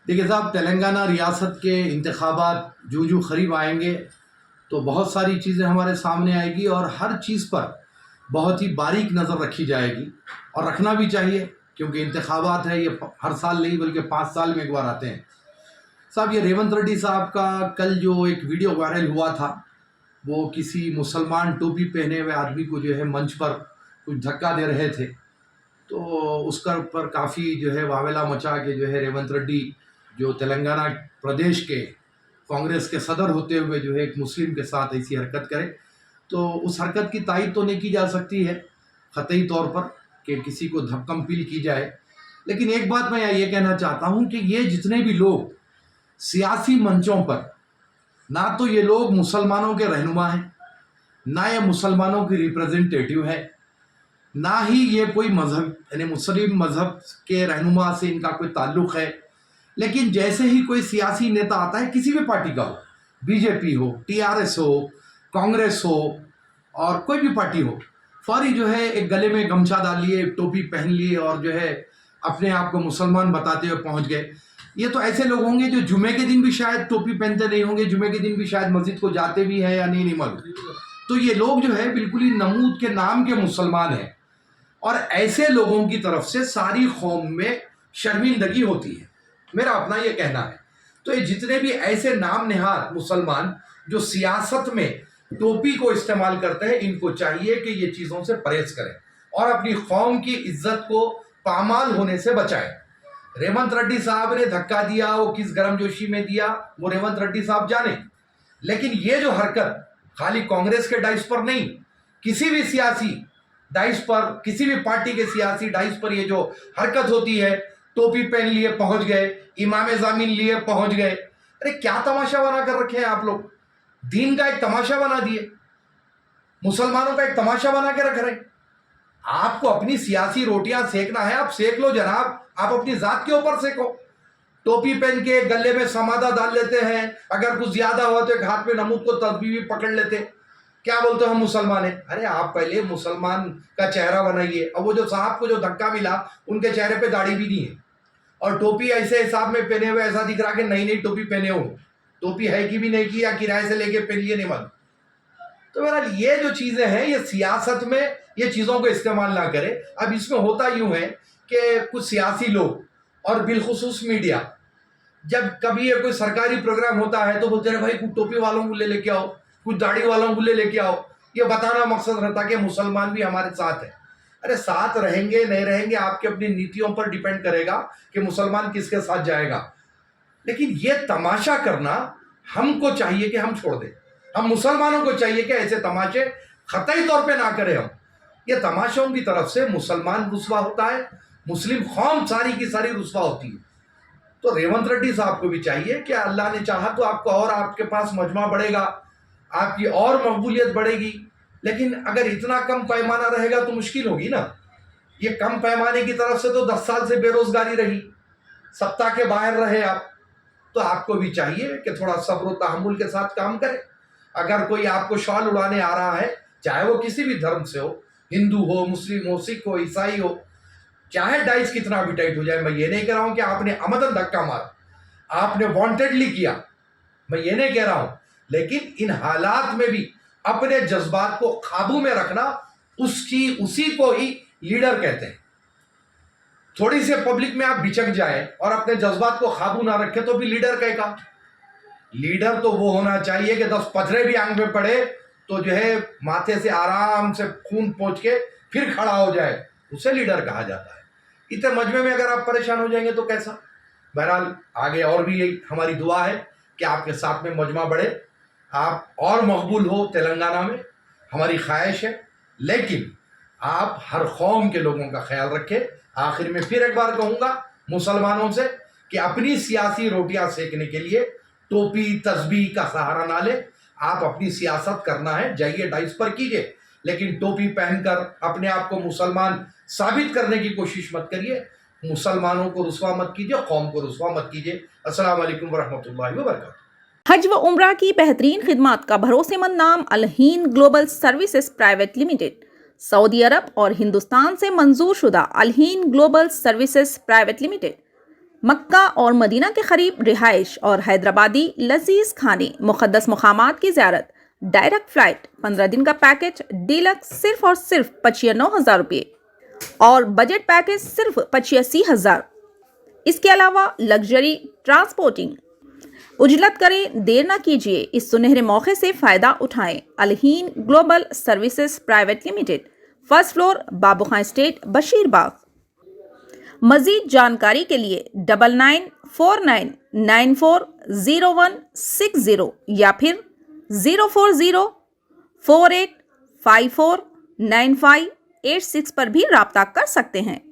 देखिए साहब, तेलंगाना रियासत के इंतखाबात जूं करीब आएंगे तो बहुत सारी चीज़ें हमारे सामने आएगी और हर चीज़ पर बहुत ही बारीक नज़र रखी जाएगी और रखना भी चाहिए, क्योंकि इंतखाबात है ये हर साल नहीं बल्कि 5 साल में एक बार आते हैं। साहब, ये रेवंत रेड्डी साहब का कल जो एक वीडियो वायरल हुआ था, वो किसी मुसलमान टोपी पहने हुए आदमी को जो है मंच पर कुछ धक्का दे रहे थे, तो उसका ऊपर काफ़ी जो है वावेला मचा के जो है रेवंत रेड्डी जो तेलंगाना प्रदेश के कांग्रेस के सदर होते हुए जो है एक मुस्लिम के साथ ऐसी हरकत करे, तो उस हरकत की तायद तो नहीं की जा सकती है क़तई तौर पर कि किसी को धक्कम-पील की जाए। लेकिन एक बात मैं ये कहना चाहता हूँ कि ये जितने भी लोग सियासी मंचों पर, ना तो ये लोग मुसलमानों के रहनुमा हैं, ना ये मुसलमानों की रिप्रेजेंटेटिव है, ना ही ये कोई मज़हब यानी मुस्लिम मज़हब के रहनुमा से इनका कोई ताल्लुक़ है। लेकिन जैसे ही कोई सियासी नेता आता है, किसी भी पार्टी का हो, बीजेपी हो, टीआरएस हो, कांग्रेस हो और कोई भी पार्टी हो, फौरी जो है एक गले में गमछा डाल लिए, टोपी पहन लिए और जो है अपने आप को मुसलमान बताते हुए पहुंच गए। ये तो ऐसे लोग होंगे जो जुमे के दिन भी शायद टोपी पहनते नहीं होंगे, जुमे के दिन भी शायद मस्जिद को जाते भी हैं या नहीं मालूम। तो ये लोग जो है बिल्कुल ही नमूद के नाम के मुसलमान हैं और ऐसे लोगों की तरफ से सारी कौम में शर्मिंदगी होती है, मेरा अपना ये कहना है। तो ये जितने भी ऐसे नाम निहाद मुसलमान जो सियासत में टोपी को इस्तेमाल करते हैं, इनको चाहिए कि ये चीज़ों से परहेज करें और अपनी कौम की इज्जत को पामाल होने से बचाएं। रेवंत रेड्डी साहब ने धक्का दिया, वो किस गर्मजोशी में दिया वो रेवंत रेड्डी साहब जाने, लेकिन ये जो हरकत खाली कांग्रेस के डाइस पर नहीं, किसी भी सियासी डाइस पर, किसी भी पार्टी के सियासी डाइस पर ये जो हरकत होती है, टोपी पहन लिए पहुंच गए, इमाम ज़मीन लिए पहुंच गए। अरे क्या तमाशा बना कर रखे हैं आप लोग? दीन का एक तमाशा बना दिए, मुसलमानों का एक तमाशा बना के रख रहे हैं। आपको अपनी सियासी रोटियां सेकना है, आप सेक लो जनाब, आप अपनी जात के ऊपर सेको। टोपी पहन के गले में समादा डाल लेते हैं, अगर कुछ ज्यादा हुआ तो एक हाथ में नमूद को तस्बीह भी पकड़ लेते, क्या बोलते हो हम मुसलमान हैं। अरे आप पहले मुसलमान का चेहरा बनाइए। अब वो जो साहब को जो धक्का मिला, उनके चेहरे पे दाढ़ी भी नहीं है और टोपी ऐसे हिसाब में पहने हुए, ऐसा दिख रहा कि नई नई टोपी पहने हो, टोपी है कि भी नहीं की या किराए से लेके पहन लिए, नहीं मालूम। तो मेरा ये जो चीजें हैं, ये सियासत में ये चीजों को इस्तेमाल ना करें। अब इसमें होता यूं है कि कुछ सियासी लोग और बिलखुसूस मीडिया, जब कभी ये कोई सरकारी प्रोग्राम होता है तो बोलते हैं भाई कुछ टोपी वालों को ले लेके आओ, कुछ दाढ़ी वालों को ले लेके आओ। ये बताना मकसद रहता कि मुसलमान भी हमारे साथ है। अरे साथ रहेंगे नहीं रहेंगे आपकी अपनी नीतियों पर डिपेंड करेगा कि मुसलमान किसके साथ जाएगा। लेकिन ये तमाशा करना हमको चाहिए कि हम छोड़ दें। हम मुसलमानों को चाहिए कि ऐसे तमाशे क़तई तौर पे ना करें। हम ये तमाशों की तरफ से मुसलमान रुस्वा होता है, मुस्लिम कौम सारी की सारी रुस्वा होती है। तो रेवंत रेड्डी साहब को भी चाहिए कि अल्लाह ने चाहा तो आपको और आपके पास मजमा बढ़ेगा, आपकी और मकबूलियत बढ़ेगी। लेकिन अगर इतना कम पैमाना रहेगा तो मुश्किल होगी ना। ये कम पैमाने की तरफ से तो 10 साल से बेरोजगारी रही, सत्ता के बाहर रहे आप, तो आपको भी चाहिए कि थोड़ा सब्र और तहम्मुल के साथ काम करें। अगर कोई आपको शॉल उड़ाने आ रहा है, चाहे वो किसी भी धर्म से हो, हिंदू हो, मुस्लिम हो, सिख हो, ईसाई हो, चाहे डाइस कितना भी टाइट हो जाए, मैं ये नहीं कह रहा हूं कि आपने अमदन धक्का मारा, आपने वांटेडली किया, मैं ये नहीं कह रहा हूं। लेकिन इन हालात में भी अपने जज्बात को काबू में रखना, उसी को ही लीडर कहते हैं। थोड़ी सी पब्लिक में आप बिचक जाए और अपने जज्बात को काबू ना रखें तो भी लीडर कहेगा। लीडर तो वो होना चाहिए कि 10 पथरे भी आंख में पड़े तो जो है माथे से आराम से खून पहुंच के फिर खड़ा हो जाए, उसे लीडर कहा जाता है। इतने मजमे में अगर आप परेशान हो जाएंगे तो कैसा। बहरहाल आगे और भी यही हमारी दुआ है कि आपके साथ में मजमा बढ़े, आप और मकबूल हो तेलंगाना में, हमारी ख्वाहिश है। लेकिन आप हर कौम के लोगों का ख्याल रखें। आखिर में फिर एक बार कहूँगा मुसलमानों से कि अपनी सियासी रोटियां सेकने के लिए टोपी तस्बीह का सहारा ना ले। आप अपनी सियासत करना है, जाइए डाइस पर कीजिए, लेकिन टोपी पहनकर अपने आप को मुसलमान साबित करने की कोशिश मत करिए। मुसलमानों को रुस्वा मत कीजिए, कौम को रुस्वा मत कीजिए। अस्सलाम वालेकुम वरहमतुल्लाहि वबरकातुहू। हज व उम्रा की बेहतरीन खिदमात का भरोसेमंद नाम Al Hind global services private limited, सऊदी अरब और हिंदुस्तान से मंजूर शुदा Al Hind global services private limited मक्का और मदीना के करीब रिहाइश और हैदराबादी लजीज खाने, मुक़द्दस मुक़ामात की ज़ियारत, डायरेक्ट फ़्लाइट, 15 दिन का पैकेज डीलक्स सिर्फ और सिर्फ 85,000 रुपये और बजट पैकेज सिर्फ 85,000। इसके अलावा लग्जरी ट्रांसपोर्टिंग। उजलत करें, देर ना कीजिए, इस सुनहरे मौके से फ़ायदा उठाएं। Al Hind global services private limited, first floor, Babu Khan estate, Basheerbagh. मज़ीद जानकारी के लिए 9949940160 या फिर 04048549586 पर भी रब्ता कर सकते हैं।